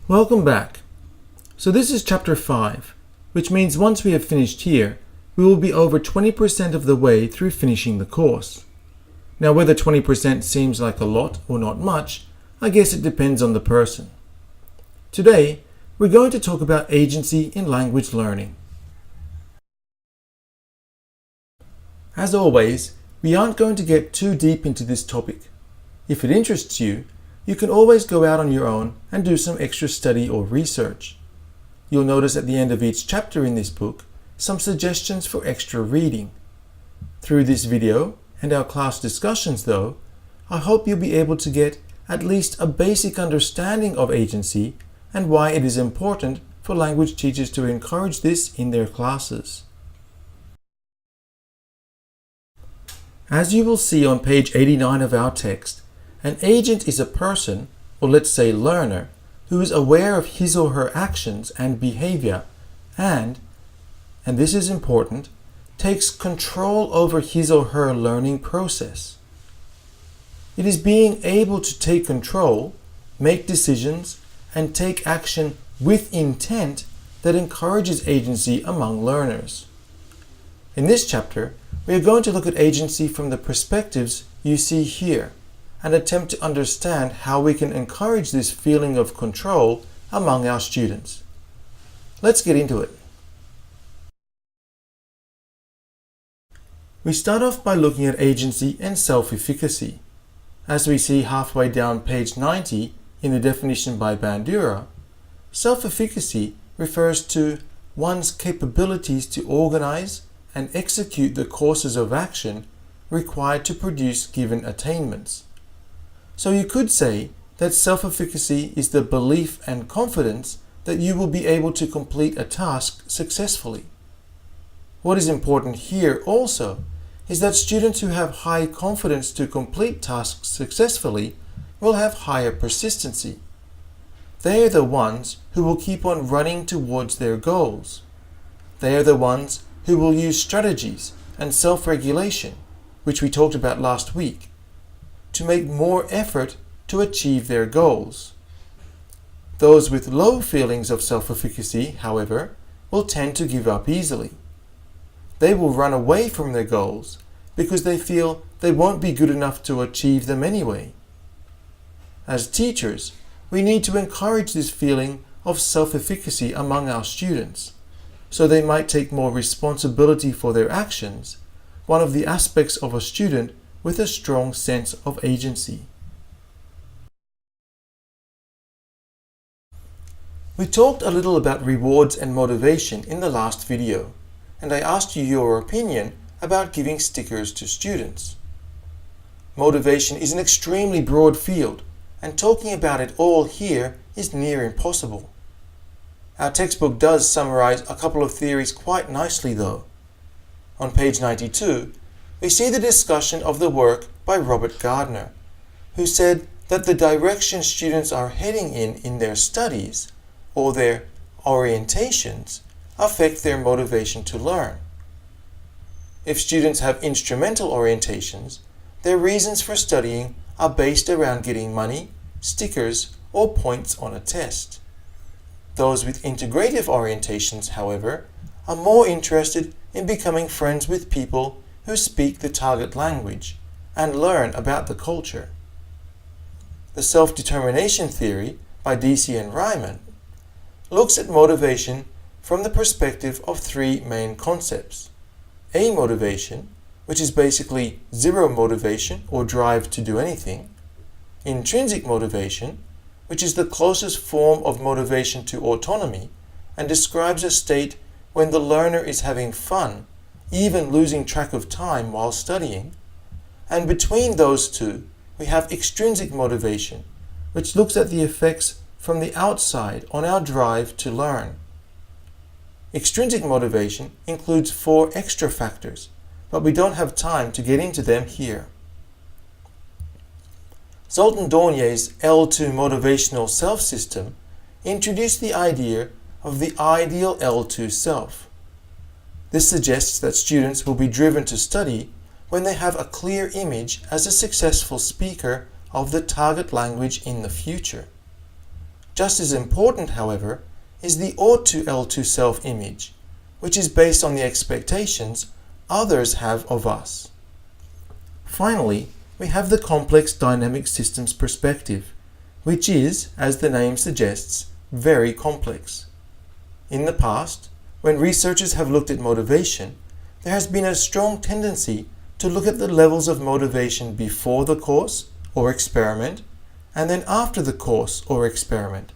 Welcome back. So this is chapter 5, which means once we have finished here, we will be over 20% of the way through finishing the course. Now whether 20% seems like a lot or not much, I guess it depends on the person. Today, we're going to talk about agency in language learning. As always, we aren't going to get too deep into this topic. If it interests you, you can always go out on your own and do some extra study or research. You'll notice at the end of each chapter in this book some suggestions for extra reading. Through this video and our class discussions though, I hope you'll be able to get at least a basic understanding of agency and why it is important for language teachers to encourage this in their classes. As you will see on page 89 of our text, an agent is a person, or let's say learner, who is aware of his or her actions and behavior and this is important, takes control over his or her learning process. It is being able to take control, make decisions, and take action with intent that encourages agency among learners. In this chapter, we are going to look at agency from the perspectives you see here and attempt to understand how we can encourage this feeling of control among our students. Let's get into it. We start off by looking at agency and self-efficacy. As we see halfway down page 90 in the definition by Bandura, self-efficacy refers to one's capabilities to organize and execute the courses of action required to produce given attainments. So you could say that self-efficacy is the belief and confidence that you will be able to complete a task successfully. What is important here also is that students who have high confidence to complete tasks successfully will have higher persistency. They are the ones who will keep on running towards their goals. They are the ones who will use strategies and self-regulation, which we talked about last week, to make more effort to achieve their goals. Those with low feelings of self-efficacy, however, will tend to give up easily. They will run away from their goals because they feel they won't be good enough to achieve them anyway. As teachers, we need to encourage this feeling of self-efficacy among our students, so they might take more responsibility for their actions, one of the aspects of a student with a strong sense of agency. We talked a little about rewards and motivation in the last video, and I asked you your opinion about giving stickers to students. Motivation is an extremely broad field, and talking about it all here is near impossible. Our textbook does summarize a couple of theories quite nicely though. On page 92, we see the discussion of the work by Robert Gardner, who said that the direction students are heading in their studies, or their orientations, affect their motivation to learn. If students have instrumental orientations, their reasons for studying are based around getting money, stickers, or points on a test. Those with integrative orientations, however, are more interested in becoming friends with people who speak the target language and learn about the culture. The self-determination theory by Deci and Ryman looks at motivation from the perspective of three main concepts. A motivation, which is basically zero motivation or drive to do anything. Intrinsic motivation, which is the closest form of motivation to autonomy and describes a state when the learner is having fun, even losing track of time while studying. And between those two, we have extrinsic motivation, which looks at the effects from the outside on our drive to learn. Extrinsic motivation includes 4 extra factors, but we don't have time to get into them here. Zoltan Dornier's L2 motivational self system introduced the idea of the ideal L2 self. This suggests that students will be driven to study when they have a clear image as a successful speaker of the target language in the future. Just as important, however, is the ought to L2 self-image, which is based on the expectations others have of us. Finally, we have the complex dynamic systems perspective, which is, as the name suggests, very complex. In the past, when researchers have looked at motivation, there has been a strong tendency to look at the levels of motivation before the course or experiment, and then after the course or experiment.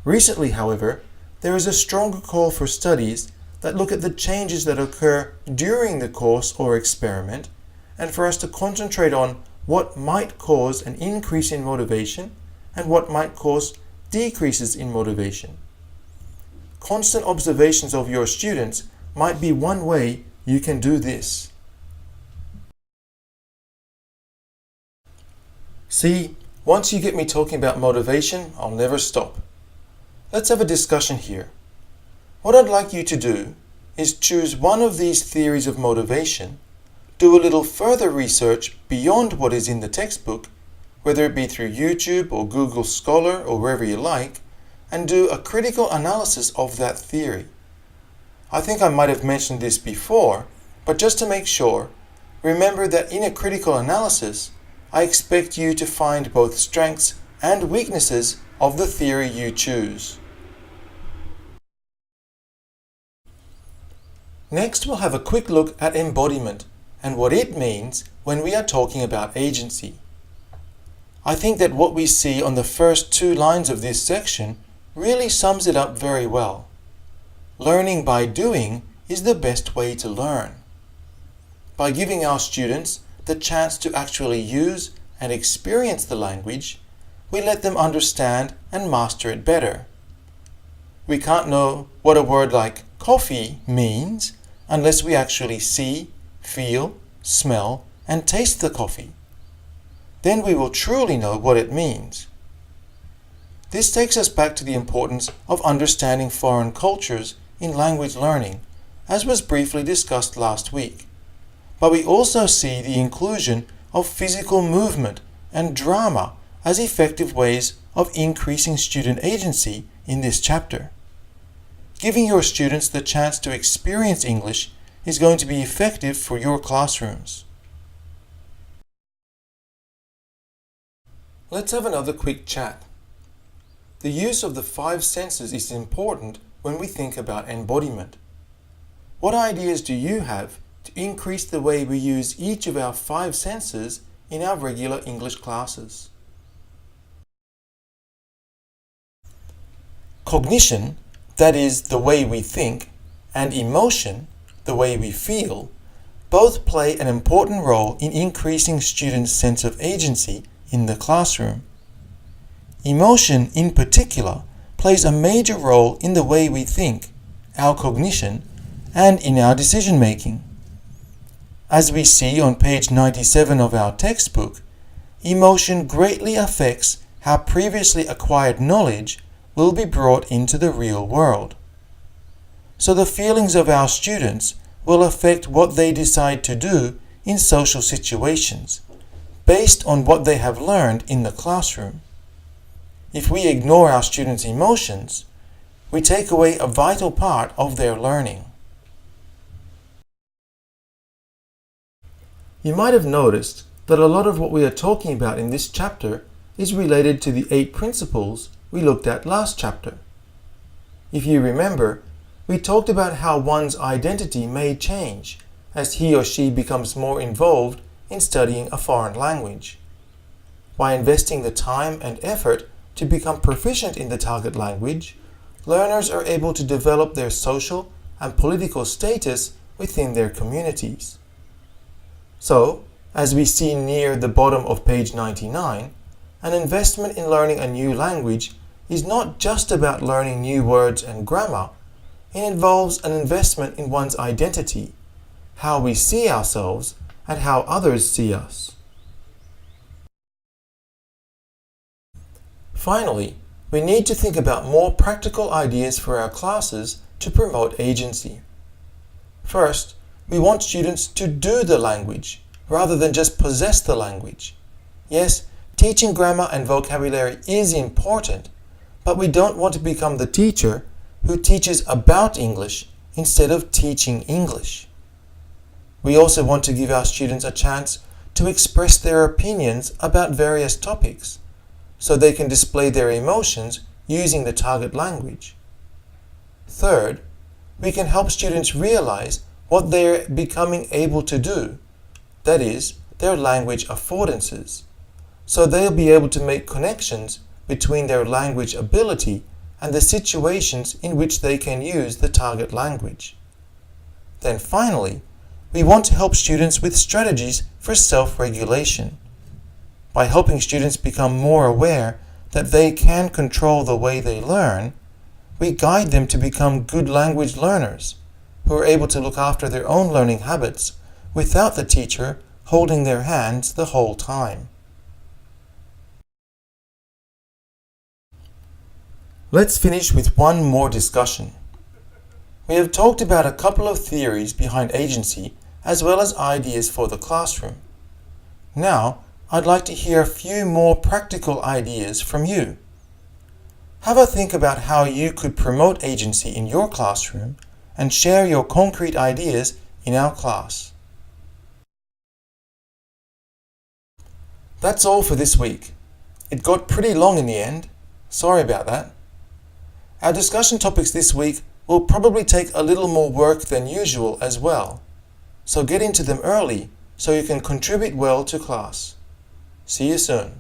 Recently, however, there is a stronger call for studies that look at the changes that occur during the course or experiment, and for us to concentrate on what might cause an increase in motivation and what might cause decreases in motivation. Constant observations of your students might be one way you can do this. See, once you get me talking about motivation, I'll never stop. Let's have a discussion here. What I'd like you to do is choose one of these theories of motivation, do a little further research beyond what is in the textbook, whether it be through YouTube or Google Scholar or wherever you like, and do a critical analysis of that theory. I think I might have mentioned this before, but just to make sure, remember that in a critical analysis, I expect you to find both strengths and weaknesses of the theory you choose. Next, we'll have a quick look at embodiment and what it means when we are talking about agency. I think that what we see on the first 2 lines of this section really sums it up very well. Learning by doing is the best way to learn. By giving our students the chance to actually use and experience the language, we let them understand and master it better. We can't know what a word like coffee means unless we actually see, feel, smell, and taste the coffee. Then we will truly know what it means. This takes us back to the importance of understanding foreign cultures in language learning, as was briefly discussed last week. But we also see the inclusion of physical movement and drama as effective ways of increasing student agency in this chapter. Giving your students the chance to experience English is going to be effective for your classrooms. Let's have another quick chat. The use of the 5 senses is important when we think about embodiment. What ideas do you have to increase the way we use each of our 5 senses in our regular English classes? Cognition, that is, the way we think, and emotion, the way we feel, both play an important role in increasing students' sense of agency in the classroom. Emotion, in particular, plays a major role in the way we think, our cognition, and in our decision-making. As we see on page 97 of our textbook, emotion greatly affects how previously acquired knowledge will be brought into the real world. So the feelings of our students will affect what they decide to do in social situations, based on what they have learned in the classroom. If we ignore our students' emotions, we take away a vital part of their learning. You might have noticed that a lot of what we are talking about in this chapter is related to the 8 principles we looked at last chapter. If you remember, we talked about how one's identity may change as he or she becomes more involved in studying a foreign language. By investing the time and effort to become proficient in the target language, learners are able to develop their social and political status within their communities. So, as we see near the bottom of page 99, an investment in learning a new language is not just about learning new words and grammar. It involves an investment in one's identity, how we see ourselves, and how others see us. Finally, we need to think about more practical ideas for our classes to promote agency. First, we want students to do the language rather than just possess the language. Yes, teaching grammar and vocabulary is important, but we don't want to become the teacher who teaches about English instead of teaching English. We also want to give our students a chance to express their opinions about various topics, so they can display their emotions using the target language. Third, we can help students realize what they're becoming able to do, that is, their language affordances, so they'll be able to make connections between their language ability and the situations in which they can use the target language. Then finally, we want to help students with strategies for self-regulation. By helping students become more aware that they can control the way they learn, we guide them to become good language learners who are able to look after their own learning habits without the teacher holding their hands the whole time. Let's finish with one more discussion. We have talked about a couple of theories behind agency as well as ideas for the classroom. Now, I'd like to hear a few more practical ideas from you. Have a think about how you could promote agency in your classroom and share your concrete ideas in our class. That's all for this week. It got pretty long in the end. Sorry about that. Our discussion topics this week will probably take a little more work than usual as well, so get into them early so you can contribute well to class. See you soon.